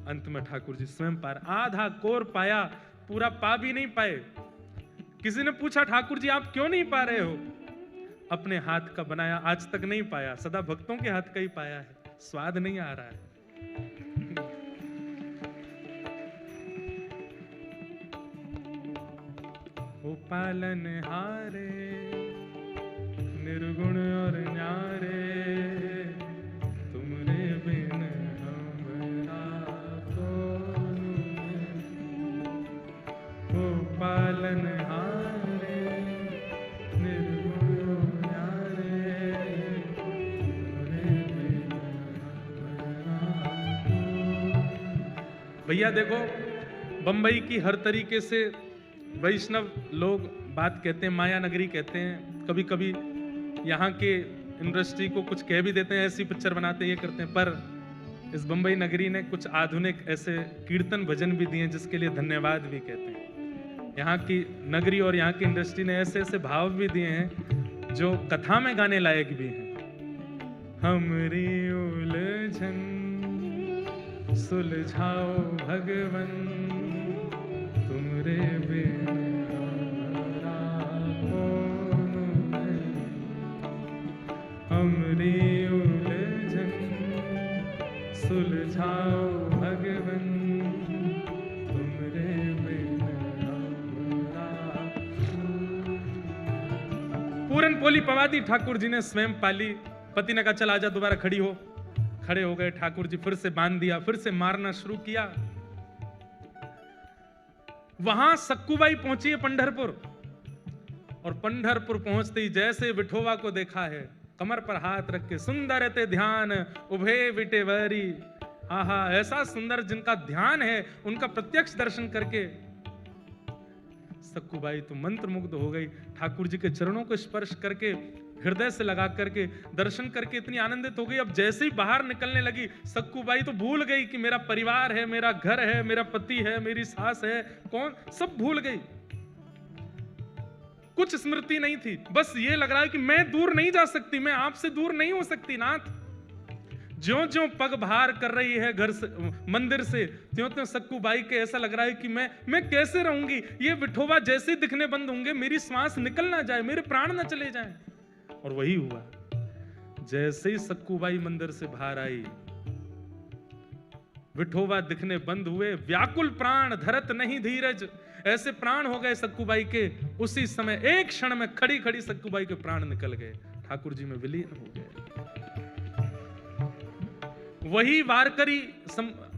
अंत में ठाकुर जी स्वयं पार, आधा कोर पाया, पूरा पा भी नहीं पाए। किसी ने पूछा ठाकुर जी आप क्यों नहीं पा रहे हो? अपने हाथ का बनाया आज तक नहीं पाया, सदा भक्तों के हाथ का ही पाया है, स्वाद नहीं आ रहा है। ओ पालन हारे निर्गुण और न्यारे, तुमरे बिन हमरा कौन। ओ पालन हारे निर्गुण और न्यारे, तुमरे बिन हमरा कौन। भैया देखो, बंबई की हर तरीके से वैष्णव लोग बात कहते हैं, माया नगरी कहते हैं, कभी कभी यहाँ के इंडस्ट्री को कुछ कह भी देते हैं, ऐसी पिक्चर बनाते हैं, ये करते हैं, पर इस बंबई नगरी ने कुछ आधुनिक ऐसे कीर्तन भजन भी दिए जिसके लिए धन्यवाद भी कहते हैं। यहाँ की नगरी और यहाँ की इंडस्ट्री ने ऐसे ऐसे भाव भी दिए हैं जो कथा में गाने लायक भी हैं। हमरी उलझन सुलझाओ भगवन, तुमरे बिन हमरा कौन नहीं। हमरी उलझन सुलझाओ भगवन, तुमरे बिन हमरा। पूरन पोली पवादी ठाकुर जी ने स्वयं पाली। पति ने कहा चल आजा, दोबारा खड़ी हो। खड़े हो गए ठाकुर जी, फिर से बांध दिया, फिर से मारना शुरू किया। वहां सक्कूबाई पहुंची है पंढरपुर, और पंढरपुर पहुंचते ही जैसे विठोवा को देखा है, कमर पर हाथ रख के सुंदर ते ध्यान उभे विटेवरी। आहा, ऐसा सुंदर जिनका ध्यान है, उनका प्रत्यक्ष दर्शन करके सक्कूबाई तो मंत्रमुग्ध हो गई। ठाकुर जी के चरणों को स्पर्श करके, हृदय से लगा करके, दर्शन करके इतनी आनंदित हो गई। अब जैसे ही बाहर निकलने लगी, सक्कूबाई तो भूल गई कि मेरा परिवार है, मेरा घर है, मेरा पति है, मेरी सास है, कौन, सब भूल गई। कुछ स्मृति नहीं थी, बस ये लग रहा है कि मैं दूर नहीं जा सकती, मैं आपसे दूर नहीं हो सकती नाथ। ज्यों ज्यों पग बाहर कर रही है घर से, मंदिर से, त्यों त्यों सक्कूबाई के ऐसा लग रहा है कि मैं कैसे रहूंगी, ये विठोबा जैसे दिखने बंद होंगे, मेरी सांस निकल ना जाए, मेरे प्राण ना चले जाएं। और वही हुआ। जैसे ही सक्कूबाई मंदिर से बाहर आई, विठोबा दिखने बंद हुए। व्याकुल प्राण धरत नहीं धीरज, ऐसे प्राण हो गए सक्कूबाई के। उसी समय एक क्षण में खड़ी खड़ी सक्कूबाई के प्राण निकल गए, ठाकुर जी में विलीन हो गए। वही वारकरी